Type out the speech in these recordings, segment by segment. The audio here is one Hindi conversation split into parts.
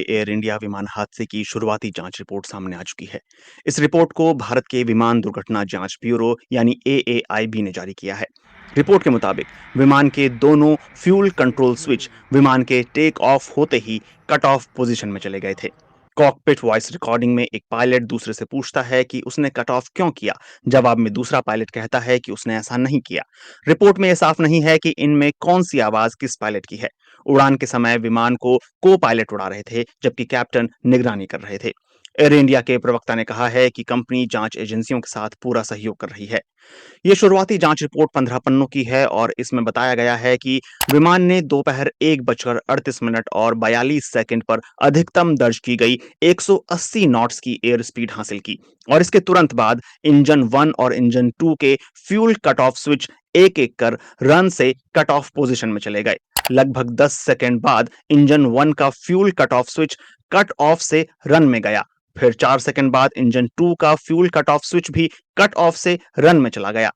एयर इंडिया विमान हादसे की शुरुआती जांच रिपोर्ट सामने आ चुकी है। इस रिपोर्ट को भारत के विमान दुर्घटना जांच ब्यूरो यानी एएआईबी ने जारी किया है। रिपोर्ट के मुताबिक विमान के दोनों फ्यूल कंट्रोल स्विच विमान के टेक ऑफ होते ही कट ऑफ पोजीशन में चले गए थे। कॉकपिट वॉइस रिकॉर्डिंग में एक पायलट दूसरे से पूछता है कि उसने कट ऑफ क्यों किया। जवाब में दूसरा पायलट कहता है कि उसने ऐसा नहीं किया। रिपोर्ट में यह साफ नहीं है कि इनमें कौन सी आवाज किस पायलट की है। उड़ान के समय विमान को को पायलट उड़ा रहे थे, जबकि कैप्टन निगरानी कर रहे थे। एयर इंडिया के प्रवक्ता ने कहा है कि कंपनी जांच एजेंसियों के साथ पूरा सहयोग कर रही है। ये शुरुआती जांच रिपोर्ट 15 पन्नों की है और इसमें बताया गया है कि विमान ने दोपहर 1:38 और 42 सेकंड पर अधिकतम दर्ज की गई 180 नॉट्स की एयर स्पीड हासिल की और इसके तुरंत बाद इंजन 1 और इंजन 2 के फ्यूल कट ऑफ स्विच एक एक कर रन से कट ऑफ पोजीशन में चले गए। लगभग 10 सेकंड बाद इंजन 1 का fuel cut off switch cut off से रन में गया। फिर 4 सेकंड बाद इंजन 2 का फ्यूल कट ऑफ स्विच भी कट ऑफ से रन में चला गया।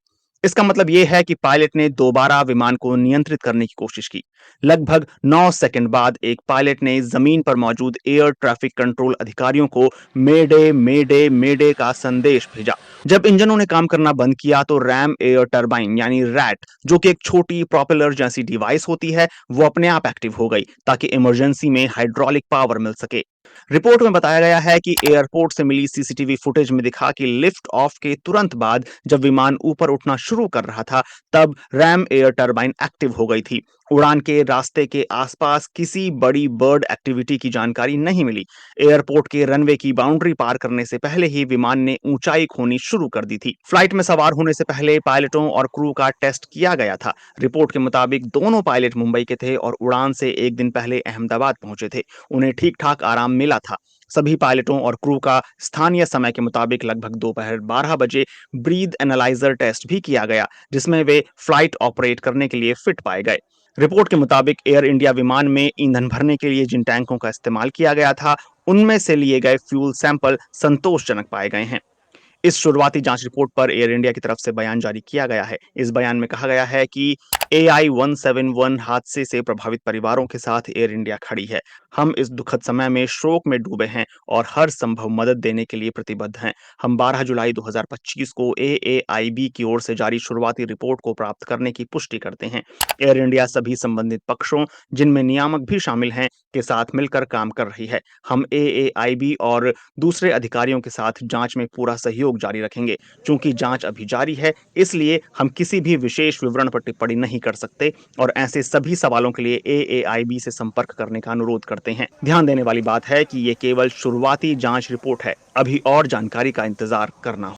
इसका मतलब यह है कि पायलट ने दोबारा विमान को नियंत्रित करने की कोशिश की। लगभग 9 सेकंड बाद एक पायलट ने जमीन पर मौजूद एयर ट्रैफिक कंट्रोल अधिकारियों को मेडे मेडे मेडे का संदेश भेजा। जब इंजनों ने काम करना बंद किया तो रैम एयर टरबाइन यानी रैट, जो कि एक छोटी प्रोपेलर जैसी डिवाइस होती है, वो अपने आप एक्टिव हो गई ताकि इमरजेंसी में हाइड्रोलिक पावर मिल सके। रिपोर्ट में बताया गया है कि एयरपोर्ट से मिली सीसीटीवी फुटेज में दिखा कि लिफ्ट ऑफ के तुरंत बाद जब विमान ऊपर उठना शुरू कर रहा था, तब रैम एयर टरबाइन एक्टिव हो गई थी। उड़ान के रास्ते के आसपास किसी बड़ी बर्ड एक्टिविटी की जानकारी नहीं मिली। एयरपोर्ट के रनवे की बाउंड्री पार करने से पहले ही विमान ने ऊंचाई खोनी शुरू कर दी थी। फ्लाइट में सवार होने से पहले पायलटों और क्रू का टेस्ट किया गया था। रिपोर्ट के मुताबिक दोनों पायलट मुंबई के थे और उड़ान से एक दिन पहले अहमदाबाद पहुंचे थे। उन्हें ठीक ठाक आराम मिला था। सभी पायलटों और क्रू का स्थानीय समय के मुताबिक लगभग दोपहर 12 बजे ब्रीथ एनालाइजर टेस्ट भी किया गया, जिसमें वे फ्लाइट ऑपरेट करने के लिए फिट पाए गए। रिपोर्ट के मुताबिक एयर इंडिया विमान में ईंधन भरने के लिए जिन टैंकों का इस्तेमाल किया गया था, उनमें से लिए गए फ्यूल सैंपल संतोषजनक पाए गए हैं। इस शुरुआती जांच रिपोर्ट पर एयर इंडिया की तरफ से बयान जारी किया गया है। इस बयान में कहा गया है कि AI-171 हादसे से प्रभावित परिवारों के साथ एयर इंडिया खड़ी है। हम इस दुखद समय में शोक में डूबे हैं और हर संभव मदद देने के लिए प्रतिबद्ध हैं। हम 12 जुलाई 2025 को एएआईबी की ओर से जारी शुरुआती रिपोर्ट को प्राप्त करने की पुष्टि करते हैं। एयर इंडिया सभी संबंधित पक्षों, जिनमें नियामक भी शामिल हैं, के साथ मिलकर काम कर रही है। हम एएआईबी और दूसरे अधिकारियों के साथ जांच में पूरा सहयोग जारी रखेंगे। चूंकि जांच अभी जारी है, इसलिए हम किसी भी विशेष विवरण पर टिप्पणी नहीं कर सकते और ऐसे सभी सवालों के लिए एएआईबी से संपर्क करने का अनुरोध करते हैं। ध्यान देने वाली बात है कि ये केवल शुरुआती जांच रिपोर्ट है। अभी और जानकारी का इंतजार करना